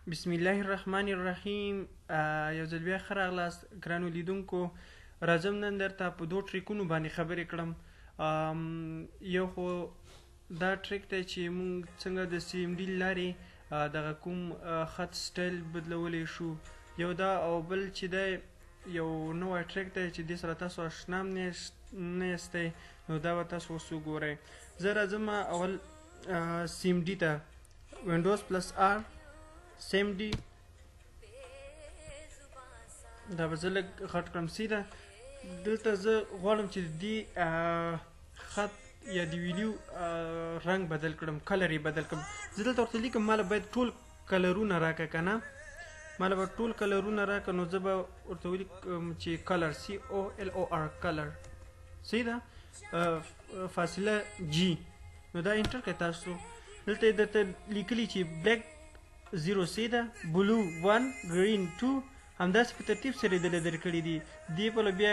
بسم الله الرحمن الرحیم. یو ځل بیا ښه راغلاست ګرانو لیدونکو. راځم نن درته په دوه ټریکونو باندې خبرې کړم. یو خو دا ټریک دی چې موږ څنګه د سی ام ډي لارې دغه کوم خط سټایل بدلولی شو. یو دا او بل چې دی یو نوی ټریک دی چې دې سره تاسو اشنا هم نه یاستئ، نو دا به تاسو اوس وګورئ. زه راځم اول سی ام ډي ته، وینډوز پلس آر سیم ډي، دا به زه لږ غټ کړم. سیده دلته زه غواړم چې د دې خط یا د ویډیو رنګ بدل کړم، کلر یې بدل کړم. زه دلته ورته لیکم ماله باید ټول کلرونه راکړه که نه، ماله به ټول کلرونه راکړه، نو زه به ورته ولیکم چې کلر COLOR کلر، سیده فاصله جی. نو دا انټر کړئ تاسو. دلته یې درته لیکلي چې بلیک 0 سیده، بلو 1، ګرین 2، همداسې په ترتیب سره یې دله درکړي دي. دې پله بیا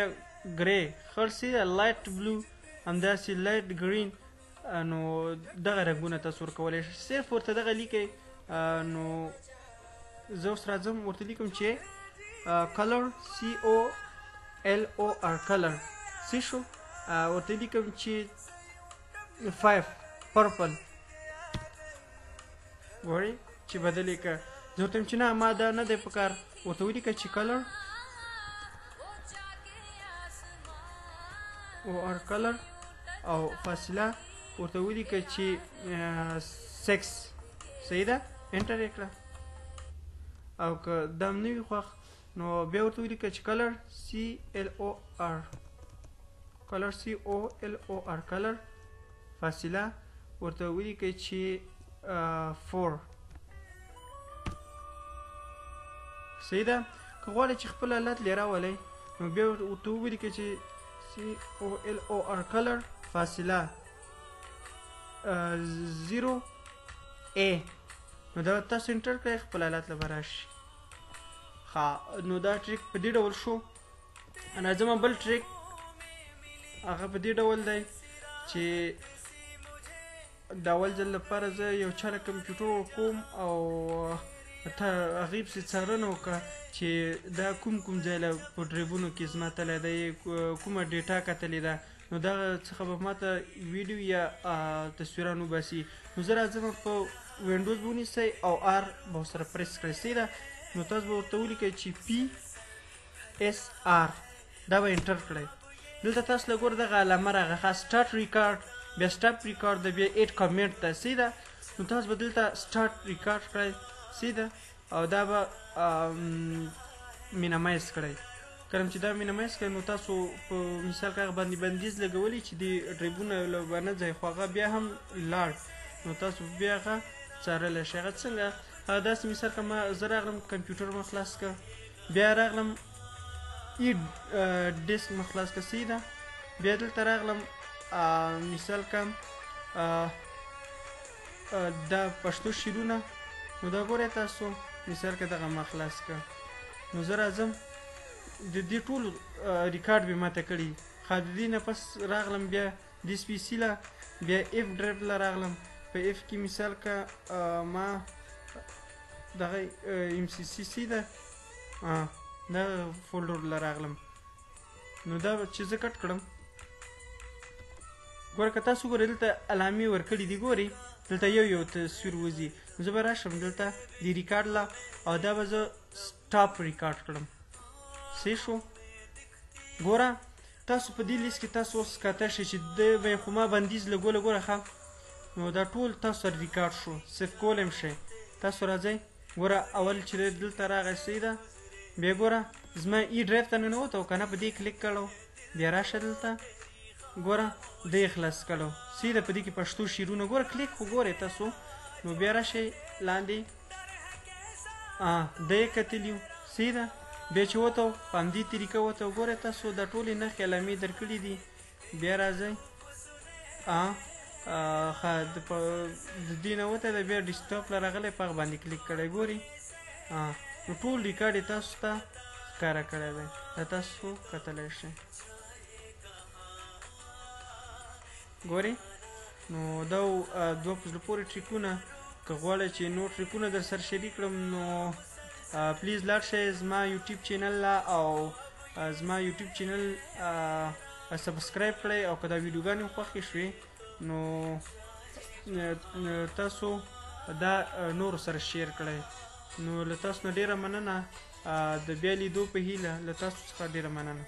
ګری خړ سیده، لایټ بلو، همداسې لایټ ګرین. نو دغه رنګونه تاسو ورکولی شئ، صرف ورته دغه لیکئ. نو زه اوس راځم ورته لیکم چې کلر COLOR کلر څه شو، ورته لیکم چې 5 پرپل، ګورئ چې بدل یې که. زه ورته وایم چې نه ما دا نه دی په کار، ورته ولیکه چې کلر OR کلر او فاصله ورته ولیکه چې 6، صحیح ده، انټر یې کړه. او که دا هم نه وي خوښ نو بیا ورته ولیکه چې کلر COLOR کلر، فاصله ورته ولیکه چې 4، صحیح ده. که غواړئ چې خپل حالت لرې راولئ نو بیا ورته ولیکئ چې COLOR کلر، فاصله 0A. نو دا تاسو انټر کړئ، خپل حالت له به راشي. ښه، نو دا ټریک په دې ډول شو. راځم بل ټریک، هغه په دې ډول دی چې د اول ځل لپاره زه یو چا له کمپیوټر ورکوم او هغې پسې څارنه وکړه چې دا کوم ځای له په ډرایوونو کې زما تلی ده، کومه ډیټا کتلې ده، نو دغه څخه به ماته ویډیو یا تصویران وباسي. نو زه راځم په وینډوز به ونیسئ او آر به ورسره پریس کړئ، سیده. نو تاسو به ورته ولیکئ چې PSR، دا به انټر کړئ. دلته تاسو له ګوره دغه علامه راغله، سټارټ ریکارډ، بیا سټاپ ریکارډ ده، بیا ایډ کامنټ ده، سیده. نو تاسو به دلته سټارټ ریکارډ کړئ، سیده، او دا به مینیمایز کړئ. کله چې دا مینیمایز کړئ نو تاسو په مثال که هغه باندې بندیز لګولی چې د ډرایوونه له به نه ځئ، خو هغه بیا هم لاړ، نو تاسو بیا هغه څارلی شئ. هغه څنګه؟ داسې مثال که زه راغلم کمپیوټر مې خلاص کړ، بیا راغلم ډیسک مې خلاص کړ، سیده، بیا دلته راغلم مثال که دا پښتو شعرونه، نو دا ګورئ تاسو مثال که دغه ما خلاص کړ. نو زه راځم د دې ټولو ریکارډ مې ماته کړي. ښه، د دې نه پس راغلم بیا دې سپیسي له، بیا اف ډرایو له راغلم. په اف کې مثال که ما دغه MCC ده، دغه فولډر له راغلم. نو دا چې زه کټ کړم، ګوره که تاسو ګورئ دلته علامې ورکړي دي، ګورئ دلته یو تصویر وځي. زه به راشم دلته د ریکارډ له، او دا به زه سټاپ ریکارډ کړم، صحیح شو. ګوره تاسو په دې لیست کې تاسو اوس کاته شئ چې د به خو ما بندیز لګوله، ګوره ښه، نو دا ټول تاسو سره ریکارډ شو، سیف کولی هم شئ. تاسو راځئ، ګوره اول چې دلته راغی، سیده، بیا ګوره زما ای ډرایو ته ننوت او که نه په دې کلیک کړو، بیا راشه دلته، ګوره د یې خلاص کړو، سیده په دې کې پښتو شعرونه، ګوره کلیک خو ګورئ تاسو. نو بیا راشئ لاندې، د یې کتلي، سیده، بیا چې وته په همدې طریقه وته، ګورئ تاسو دا ټولې نښې علامې درکړي دي. بیا راځئ، ښه، د دې نه وته ده، بیا ډیسکټاپ له راغلی، په هغه باندې کلیک کړی، ګورئ، نو ټول ریکارډ یې تاسو ته ښکاره کړی دی، دا تاسو کتلی شئ، ګورئ. نو دا دوه په زړه پورې ټریکونه که غواړئ چې نور ټریکونه در سره شریک کړم نو پلیز لاړ شئ زما یوټیوب چینل له او زما یوټیوب چینل سبسکرایب کړئ او که دا ویډیوګانې خوښې شوې نو تاسو دا نورو سره شیر کړئ. نو له تاسو نه ډیره مننه. د بیا لیدو په هیله له تاسو څخه ډیره مننه.